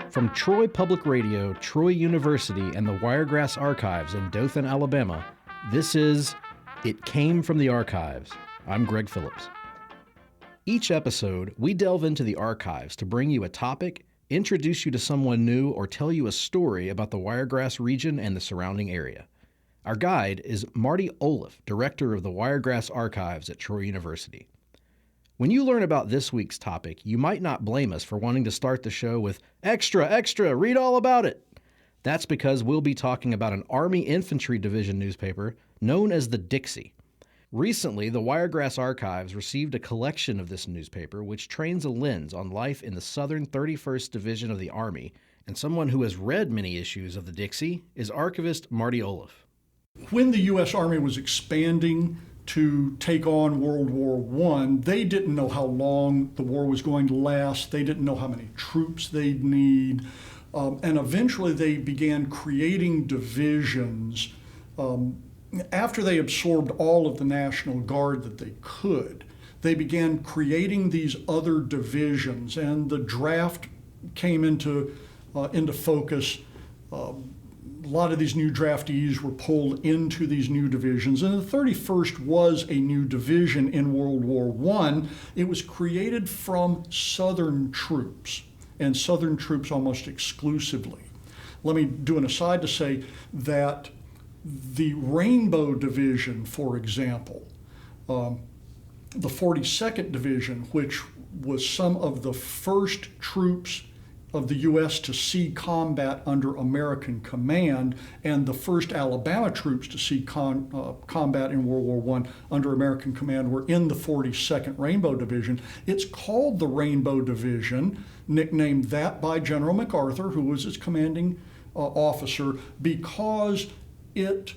From Troy Public Radio, Troy University, and the Wiregrass Archives in Dothan, Alabama, this is It Came from the Archives. I'm Greg Phillips. Each episode, we delve into the archives to bring you a topic, introduce you to someone new, or tell you a story about the Wiregrass region and the surrounding area. Our guide is Marty Olliff, director of the Wiregrass Archives at Troy University. When you learn about this week's topic, you might not blame us for wanting to start the show with, "Extra, extra, read all about it." That's because we'll be talking about an Army Infantry Division newspaper known as the Dixie. Recently, the Wiregrass Archives received a collection of this newspaper which trains a lens on life in the Southern 31st Division of the Army, and someone who has read many issues of the Dixie is archivist Marty Olliff. When the U.S. Army was expanding to take on World War I, they didn't know how long the war was going to last. They didn't know how many troops they'd need. And eventually they began creating divisions after they absorbed all of the National Guard that they could. They began creating these other divisions, and the draft came into focus. A lot of these new draftees were pulled into these new divisions, and the 31st was a new division in World War I. It was created from Southern troops, and Southern troops almost exclusively. Let me do an aside to say that the Rainbow Division, for example, the 42nd Division, which was some of the first troops of the U.S. to see combat under American command, and the first Alabama troops to see combat in World War I under American command, were in the 42nd Rainbow Division. It's called the Rainbow Division, nicknamed that by General MacArthur, who was its commanding officer, because it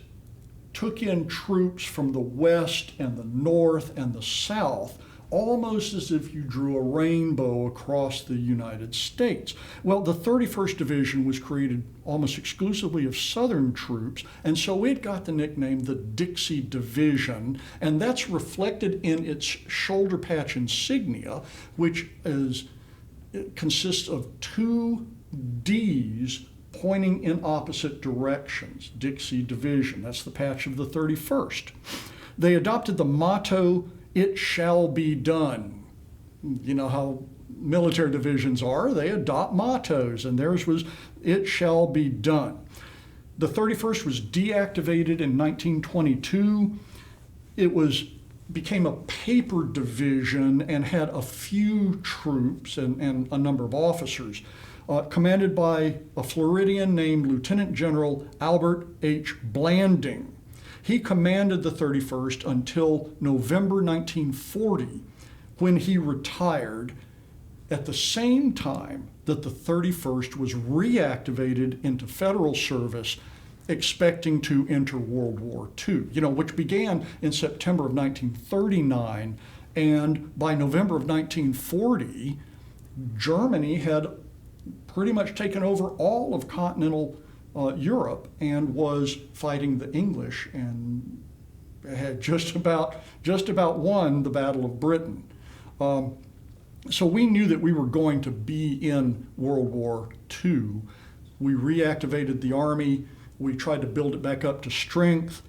took in troops from the West and the North and the South, almost as if you drew a rainbow across the United States. Well, the 31st Division was created almost exclusively of Southern troops, and so it got the nickname the Dixie Division, and that's reflected in its shoulder patch insignia, which consists of two D's pointing in opposite directions. Dixie Division, that's the patch of the 31st. They adopted the motto, "It shall be done." You know how military divisions are, they adopt mottos, and theirs was, "It shall be done." The 31st was deactivated in 1922. It became a paper division and had a few troops and a number of officers, commanded by a Floridian named Lieutenant General Albert H. Blanding. He commanded the 31st until November 1940, when he retired, at the same time that the 31st was reactivated into federal service, expecting to enter World War II, which began in September of 1939. And by November of 1940, Germany had pretty much taken over all of continental Europe and was fighting the English, and had just about won the Battle of Britain. So we knew that we were going to be in World War II. We reactivated the Army. We tried to build it back up to strength.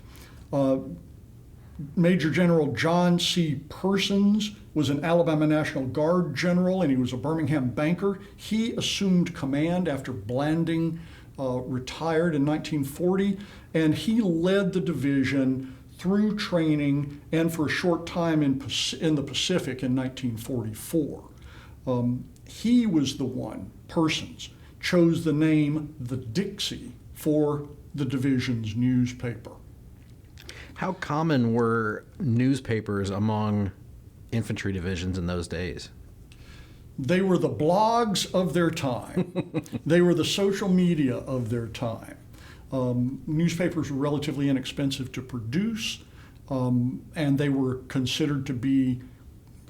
Major General John C. Persons was an Alabama National Guard general, and he was a Birmingham banker. He assumed command after Blanding retired in 1940, and he led the division through training and for a short time in the Pacific in 1944. He was the one, Persons, chose the name the Dixie for the division's newspaper. How common were newspapers among infantry divisions in those days? They were the blogs of their time. They were the social media of their time. Newspapers were relatively inexpensive to produce, and they were considered to be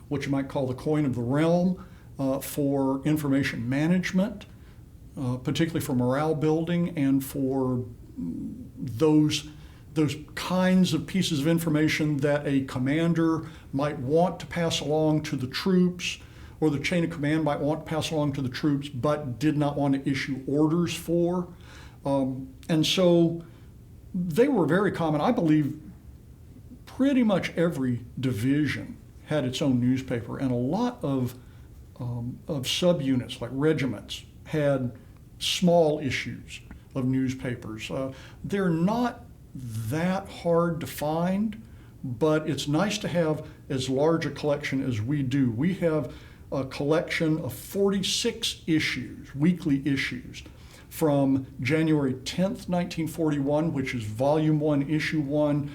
what you might call the coin of the realm for information management, particularly for morale building and for those those kinds of pieces of information that a commander might want to pass along to the troops, or the chain of command might want to pass along to the troops, but did not want to issue orders for. And so they were very common. I believe pretty much every division had its own newspaper, and a lot of subunits, like regiments, had small issues of newspapers. They're not that hard to find, but it's nice to have as large a collection as we do. We have a collection of 46 issues, weekly issues, from January 10th, 1941, which is Volume 1, Issue 1,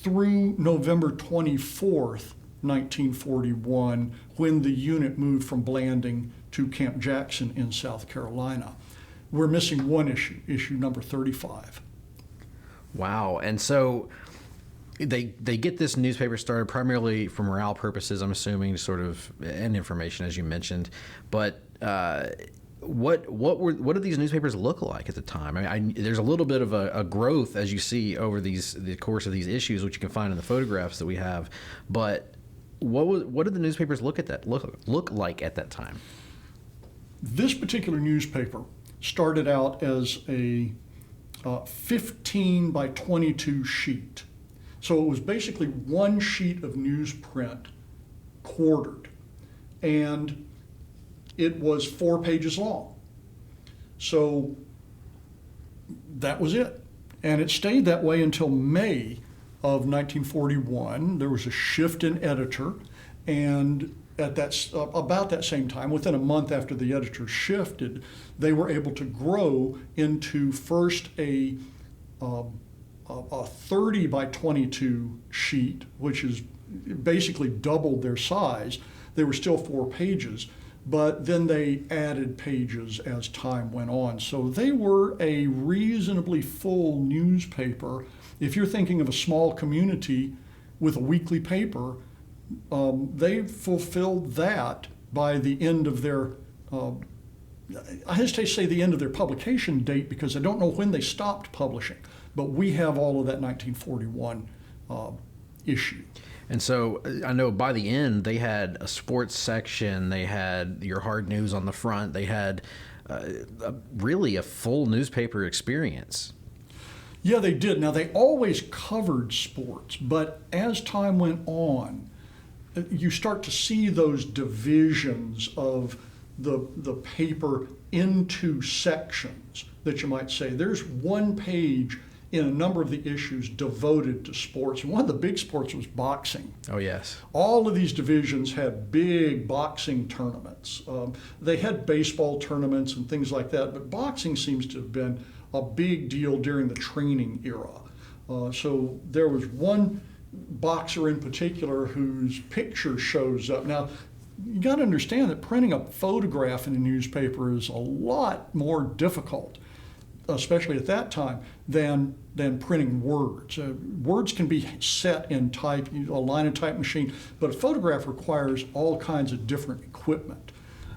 through November 24th, 1941, when the unit moved from Blanding to Camp Jackson in South Carolina. We're missing one issue, issue number 35. Wow. And so they get this newspaper started primarily for morale purposes, I'm assuming, sort of, and information, as you mentioned. But what did these newspapers look like at the time? I mean, there's a little bit of a growth, as you see, over the course of these issues, which you can find in the photographs that we have. But what did the newspapers look like at that time? This particular newspaper started out as a 15 by 22 sheet. So it was basically one sheet of newsprint quartered, and it was 4 pages long. So that was it. And it stayed that way until May of 1941. There was a shift in editor, and at about that same time, within a month after the editor shifted, they were able to grow into first a 30 by 22 sheet, which is basically doubled their size. They were still 4 pages, but then they added pages as time went on. So they were a reasonably full newspaper. If you're thinking of a small community with a weekly paper, they fulfilled that by the end of their, I hesitate to say the end of their publication date, because I don't know when they stopped publishing, but we have all of that 1941 issue. And so I know by the end they had a sports section, they had your hard news on the front, they had really a full newspaper experience. Yeah, they did. Now, they always covered sports, but as time went on, you start to see those divisions of the paper into sections that you might say. There's one page in a number of the issues devoted to sports. And one of the big sports was boxing. Oh, yes. All of these divisions had big boxing tournaments. They had baseball tournaments and things like that, but boxing seems to have been a big deal during the training era. So there was one boxer in particular whose picture shows up. Now, you got to understand that printing a photograph in a newspaper is a lot more difficult, especially at that time, than printing words. Words can be set in type, a line and type machine, but a photograph requires all kinds of different equipment.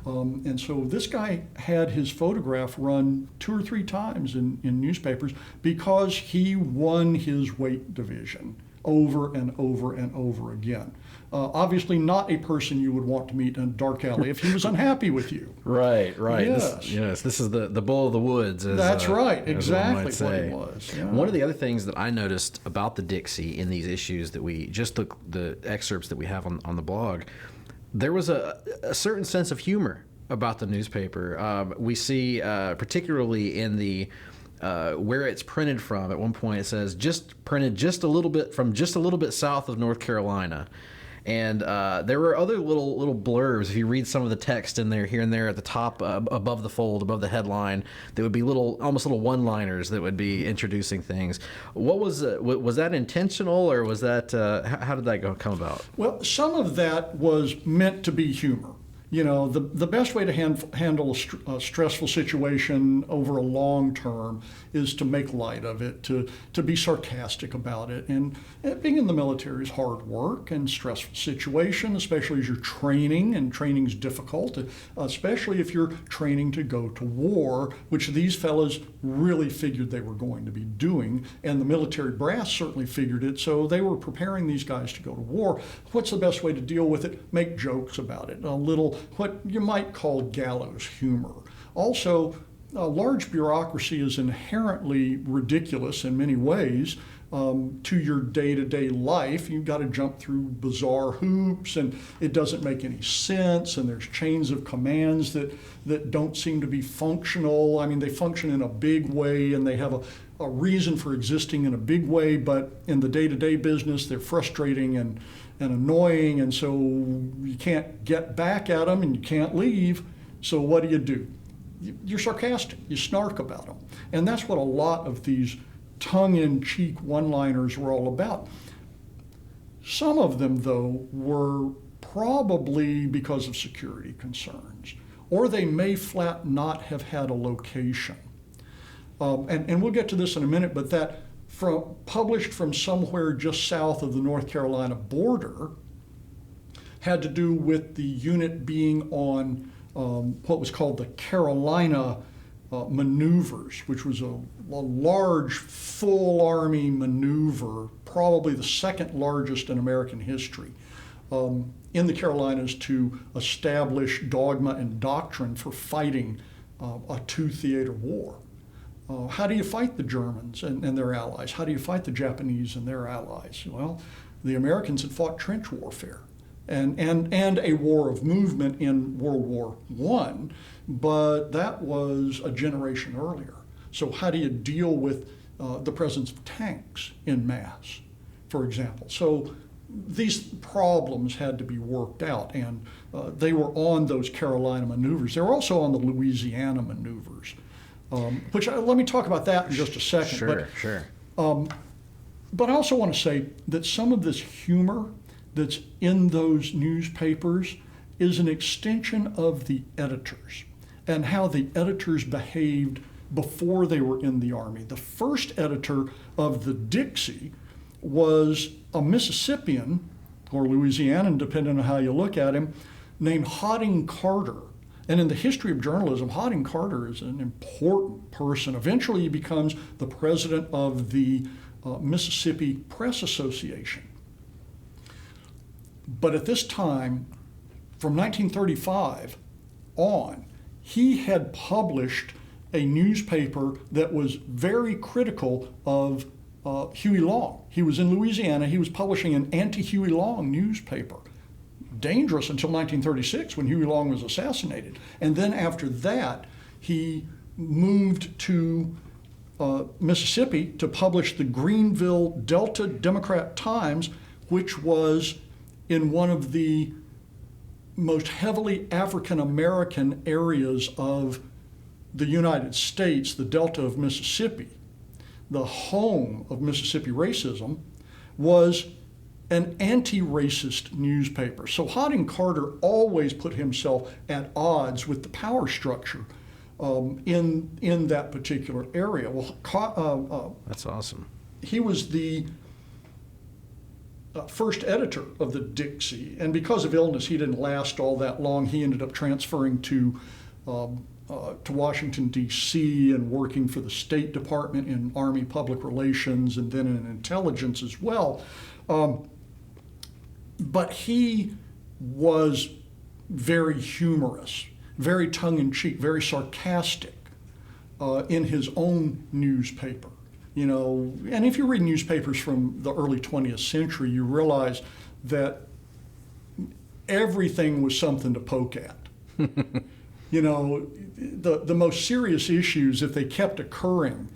And so this guy had his photograph run 2 or 3 times in newspapers because he won his weight division over and over and over again. Obviously not a person you would want to meet in a dark alley if he was unhappy with you. Right. Yes. This is the bull of the woods. That's right, exactly what it was. Yeah. One of the other things that I noticed about the Dixie in these issues that we just took, the excerpts that we have on the blog, there was a certain sense of humor about the newspaper. We see, particularly in the where it's printed from. At one point, it says printed just a little bit south of North Carolina. And there were other little blurbs. If you read some of the text in there, here and there at the top, above the fold, above the headline, there would be almost little one-liners that would be introducing things. What was that intentional, or was that how did that come about? Well, some of that was meant to be humor. The best way to handle a stressful situation over a long term is to make light of it, to be sarcastic about it. And being in the military is hard work and stressful situation, especially as you're training, and training's difficult, especially if you're training to go to war, which these fellas really figured they were going to be doing, and the military brass certainly figured it, so they were preparing these guys to go to war. What's the best way to deal with it? Make jokes about it, a little what you might call gallows humor. Also, a large bureaucracy is inherently ridiculous in many ways to your day-to-day life. You've got to jump through bizarre hoops, and it doesn't make any sense, and there's chains of commands that don't seem to be functional. I mean, they function in a big way, and they have a reason for existing in a big way, but in the day-to-day business, they're frustrating and annoying, and so you can't get back at them and you can't leave. So what do? You're sarcastic, you snark about them. And that's what a lot of these tongue-in-cheek one-liners were all about. Some of them, though, were probably because of security concerns, or they may flat not have had a location. And we'll get to this in a minute, but that published from somewhere just south of the North Carolina border had to do with the unit being on what was called the Carolina maneuvers, which was a large full Army maneuver, probably the second largest in American history, in the Carolinas to establish dogma and doctrine for fighting a two-theater war. How do you fight the Germans and their allies? How do you fight the Japanese and their allies? Well, the Americans had fought trench warfare and a war of movement in World War I, but that was a generation earlier. So how do you deal with the presence of tanks en masse, for example? So these problems had to be worked out, and they were on those Carolina maneuvers. They were also on the Louisiana maneuvers. Which let me talk about that in just a second. Sure. But I also want to say that some of this humor that's in those newspapers is an extension of the editors and how the editors behaved before they were in the Army. The first editor of the Dixie was a Mississippian, or Louisianan, depending on how you look at him, named Hodding Carter. And in the history of journalism, Hodding Carter is an important person. Eventually, he becomes the president of the Mississippi Press Association. But at this time, from 1935 on, he had published a newspaper that was very critical of Huey Long. He was in Louisiana. He was publishing an anti-Huey Long newspaper. Dangerous until 1936 when Huey Long was assassinated. And then after that, he moved to Mississippi to publish the Greenville Delta Democrat Times, which was in one of the most heavily African American areas of the United States, the Delta of Mississippi. The home of Mississippi racism was an anti-racist newspaper. So Hodding Carter always put himself at odds with the power structure in that particular area. Well, that's awesome. He was the first editor of the Dixie, and because of illness, he didn't last all that long. He ended up transferring to Washington, D.C., and working for the State Department in Army Public Relations and then in intelligence as well. But he was very humorous, very tongue-in-cheek, very sarcastic in his own newspaper. And if you read newspapers from the early 20th century, you realize that everything was something to poke at. The most serious issues, if they kept occurring,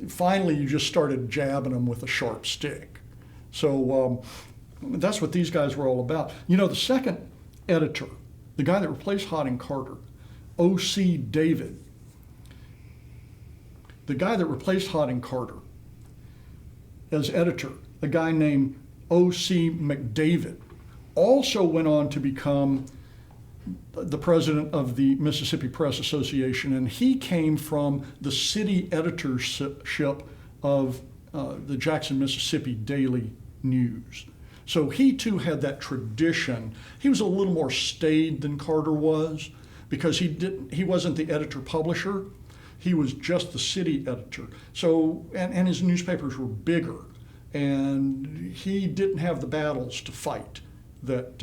finally you just started jabbing them with a sharp stick. So that's what these guys were all about. The second editor, the guy that replaced Hodding Carter, O.C. David, the guy that replaced Hodding Carter as editor, a guy named O.C. McDavid, also went on to become the president of the Mississippi Press Association, and he came from the city editorship of the Jackson, Mississippi Daily News. So he too had that tradition. He was a little more staid than Carter was because he wasn't the editor-publisher. He was just the city editor. So, and his newspapers were bigger, and he didn't have the battles to fight that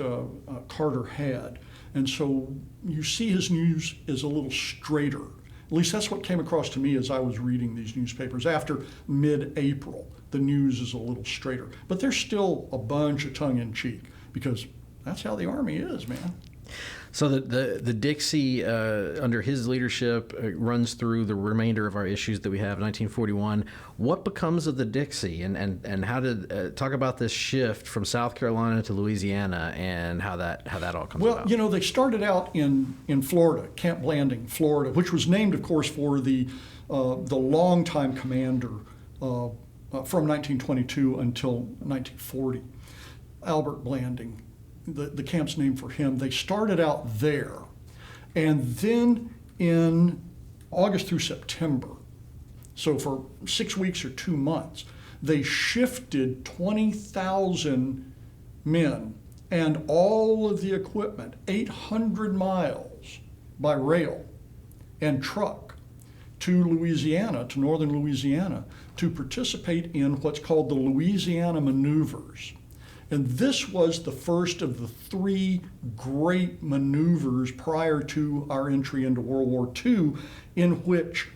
Carter had. And so you see his news is a little straighter. At least that's what came across to me as I was reading these newspapers. After mid-April, the news is a little straighter. But there's still a bunch of tongue-in-cheek because that's how the Army is, man. So the Dixie, under his leadership, runs through the remainder of our issues that we have, 1941. What becomes of the Dixie, and how did talk about this shift from South Carolina to Louisiana and how that all comes about? Well, they started out in Florida, Camp Blanding, Florida, which was named, of course, for the longtime commander from 1922 until 1940, Albert Blanding. The camp's named for him. They started out there, and then in August through September, so for 6 weeks or 2 months, they shifted 20,000 men and all of the equipment 800 miles by rail and truck to Louisiana, to northern Louisiana, to participate in what's called the Louisiana Maneuvers. And this was the first of the 3 great maneuvers prior to our entry into World War II, in which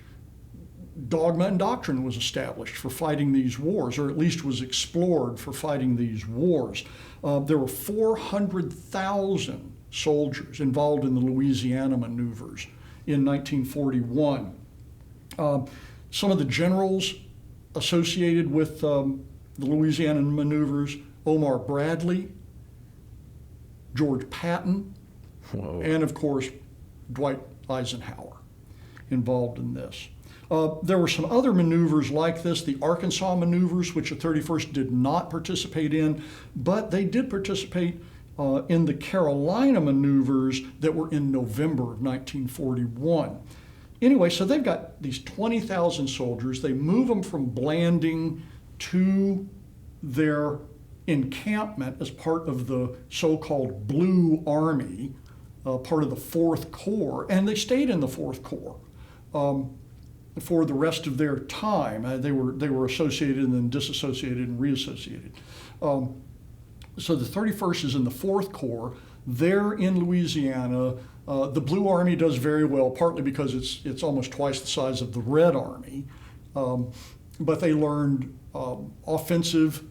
dogma and doctrine was established for fighting these wars, or at least was explored for fighting these wars. There were 400,000 soldiers involved in the Louisiana maneuvers in 1941. Some of the generals associated with the Louisiana maneuvers: Omar Bradley, George Patton, Whoa. And of course, Dwight Eisenhower involved in this. There were some other maneuvers like this, the Arkansas maneuvers, which the 31st did not participate in, but they did participate in the Carolina maneuvers that were in November of 1941. Anyway, so they've got these 20,000 soldiers. They move them from Blanding to their encampment as part of the so-called Blue Army, part of the 4th Corps, and they stayed in the 4th Corps for the rest of their time. They were associated and then disassociated and reassociated. So the 31st is in the 4th Corps. They're in Louisiana. The Blue Army does very well, partly because it's almost twice the size of the Red Army, but they learned offensive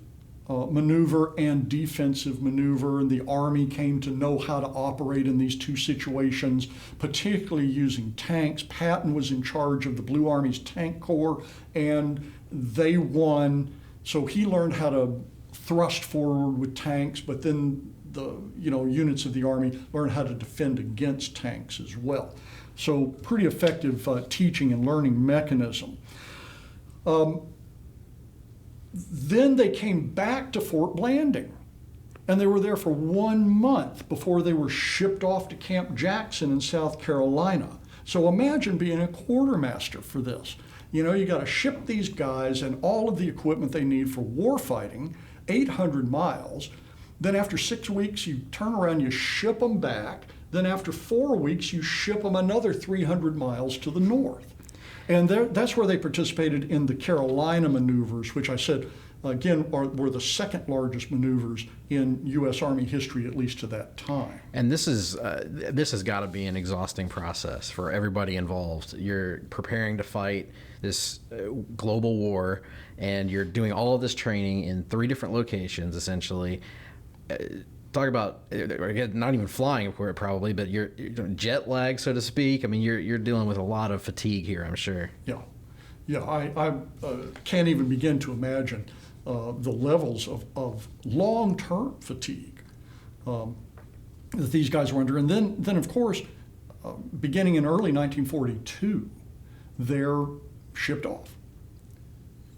maneuver and defensive maneuver, and the Army came to know how to operate in these 2 situations, particularly using tanks. Patton was in charge of the Blue Army's tank corps, and they won. So he learned how to thrust forward with tanks, but then the units of the Army learned how to defend against tanks as well. So pretty effective teaching and learning mechanism. Then they came back to Fort Blanding, and they were there for 1 month before they were shipped off to Camp Jackson in South Carolina. So imagine being a quartermaster for this. You got to ship these guys and all of the equipment they need for war fighting 800 miles. Then after 6 weeks, you turn around, you ship them back. Then after 4 weeks, you ship them another 300 miles to the north. And that's where they participated in the Carolina maneuvers, which I said, again, were the 2nd largest maneuvers in U.S. Army history, at least to that time. And this has got to be an exhausting process for everybody involved. You're preparing to fight this global war, and you're doing all of this training in 3 different locations, essentially. Talk about, again, not even flying for it probably, but you're jet lag, so to speak. I mean, you're dealing with a lot of fatigue here, I'm sure. Yeah. I can't even begin to imagine the levels of long-term fatigue that these guys were under. And then of course, beginning in early 1942, they're shipped off.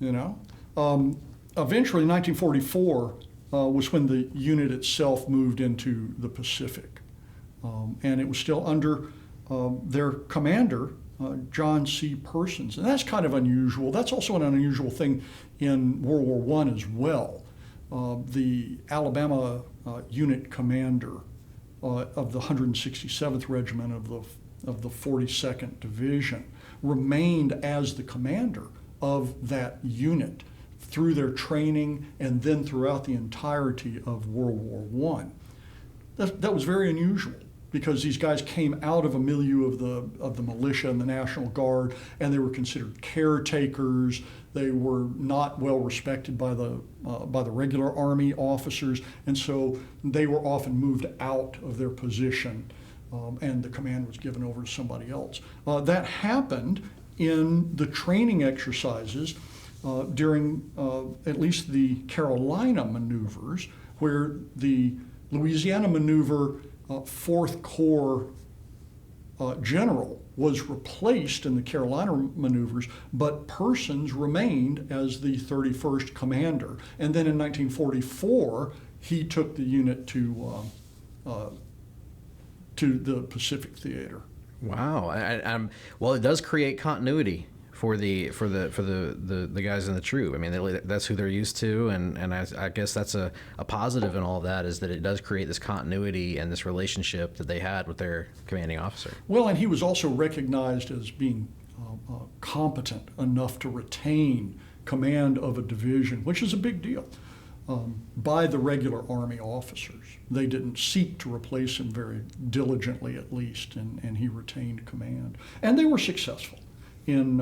Eventually, 1944. Was when the unit itself moved into the Pacific. and it was still under their commander, John C. Persons. And that's kind of unusual. That's also an unusual thing in World War I as well. The Alabama unit commander of the 167th Regiment of the 42nd Division remained as the commander of that unit through their training and then throughout the entirety of World War I. That was very unusual, because these guys came out of a milieu of the militia and the National Guard, and they were considered caretakers. They were not well respected by the regular Army officers, and so they were often moved out of their position, and the command was given over to somebody else. That happened in the training exercises during at least the Carolina maneuvers, where the Louisiana maneuver 4th Corps general was replaced in the Carolina maneuvers, but Persons remained as the 31st commander. And then in 1944, he took the unit to the Pacific Theater. Wow. Well, it does create continuity for the guys in the troop. I mean, that's who they're used to, and I guess that's a positive in all of that, is that it does create this continuity and this relationship that they had with their commanding officer. Well, and he was also recognized as being competent enough to retain command of a division, which is a big deal, by the regular Army officers. They didn't seek to replace him very diligently, at least, and he retained command. And they were successful in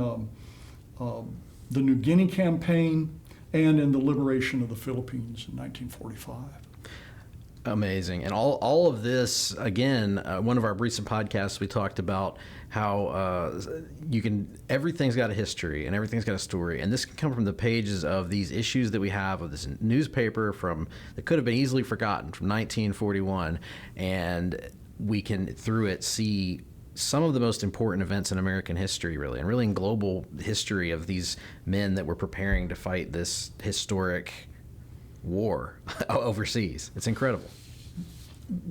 the New Guinea campaign and in the liberation of the Philippines in 1945. Amazing. And all of this, again, one of our recent podcasts, we talked about how everything's got a history and everything's got a story. And this can come from the pages of these issues that we have of this newspaper that could have been easily forgotten from 1941. And we can, through it, see some of the most important events in American history, really, and really in global history, of these men that were preparing to fight this historic war overseas. It's incredible.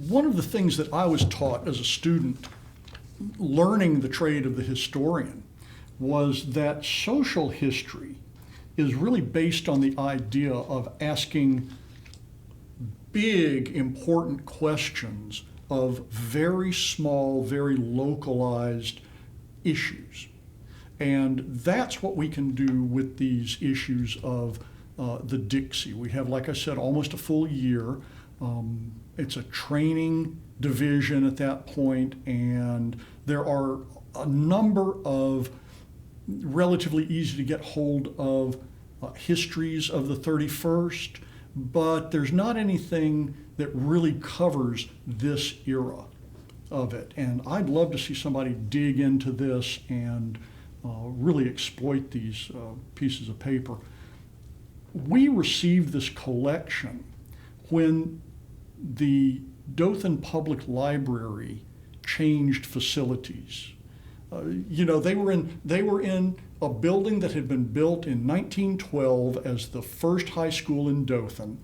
One of the things that I was taught as a student, learning the trade of the historian, was that social history is really based on the idea of asking big, important questions of very small, very localized issues. And that's what we can do with these issues of the Dixie. We have, like I said, almost a full year. It's a training division at that point, and there are a number of relatively easy to get hold of histories of the 31st, but there's not anything that really covers this era of it. And I'd love to see somebody dig into this and really exploit these pieces of paper. We received this collection when the Dothan Public Library changed facilities. They were in a building that had been built in 1912 as the first high school in Dothan,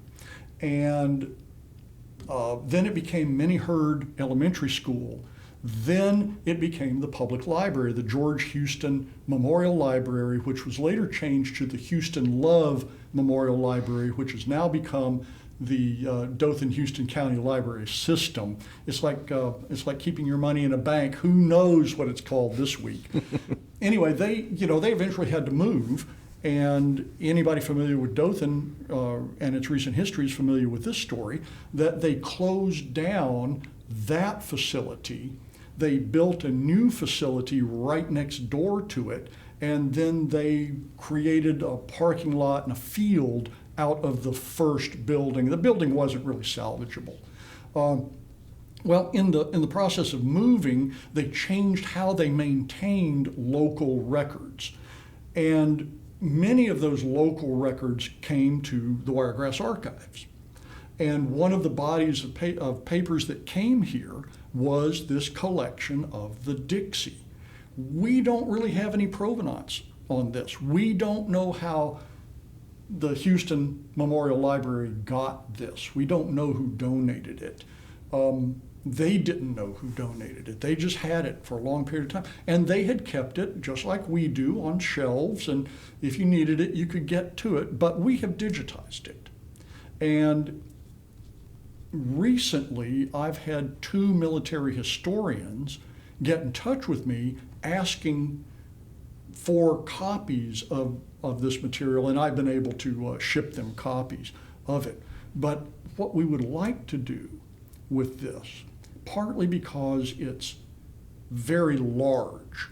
and then it became Minnie Hurd Elementary School. Then it became the public library, the George Houston Memorial Library, which was later changed to the Houston Love Memorial Library, which has now become the Dothan-Houston County Library System. It's like keeping your money in a bank. Who knows what it's called this week? Anyway, they eventually had to move, and anybody familiar with Dothan and its recent history is familiar with this story, that they closed down that facility. They built a new facility right next door to it, and then they created a parking lot and a field out of the first building. The building wasn't really salvageable. In the process of moving, they changed how they maintained local records. And many of those local records came to the Wiregrass Archives. And one of the bodies of papers that came here was this collection of the Dixie. We don't really have any provenance on this. We don't know how the Houston Memorial Library got this. We don't know who donated it. They didn't know who donated it. They just had it for a long period of time. And they had kept it, just like we do, on shelves. And if you needed it, you could get to it. But we have digitized it. And recently, I've had 2 military historians get in touch with me asking for copies of this material. And I've been able to ship them copies of it. But what we would like to do with this, partly because it's very large.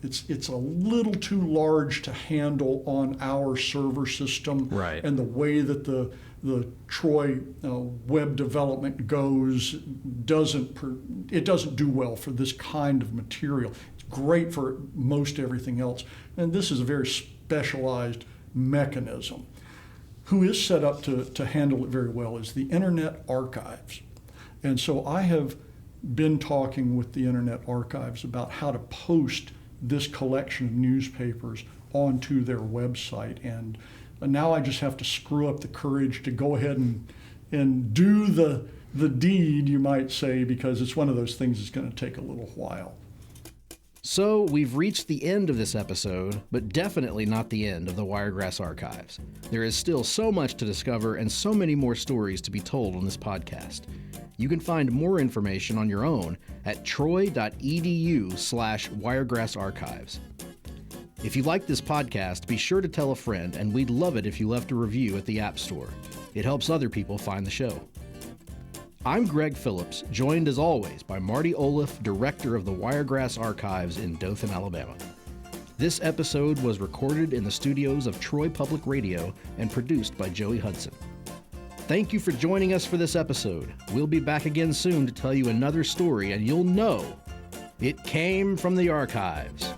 It's a little too large to handle on our server system. Right. And the way that the Troy web development goes doesn't do well for this kind of material. It's great for most everything else. And this is a very specialized mechanism. Who is set up to handle it very well is the Internet Archives. And so I have been talking with the Internet Archives about how to post this collection of newspapers onto their website. And now I just have to screw up the courage to go ahead and do the deed, you might say, because it's one of those things that's going to take a little while. So we've reached the end of this episode, but definitely not the end of the Wiregrass Archives. There is still so much to discover and so many more stories to be told on this podcast. You can find more information on your own at troy.edu/Wiregrass Archives. If you like this podcast, be sure to tell a friend, and we'd love it if you left a review at the App Store. It helps other people find the show. I'm Greg Phillips, joined as always by Marty Olliff, director of the Wiregrass Archives in Dothan, Alabama. This episode was recorded in the studios of Troy Public Radio and produced by Joey Hudson. Thank you for joining us for this episode. We'll be back again soon to tell you another story, and you'll know it came from the archives.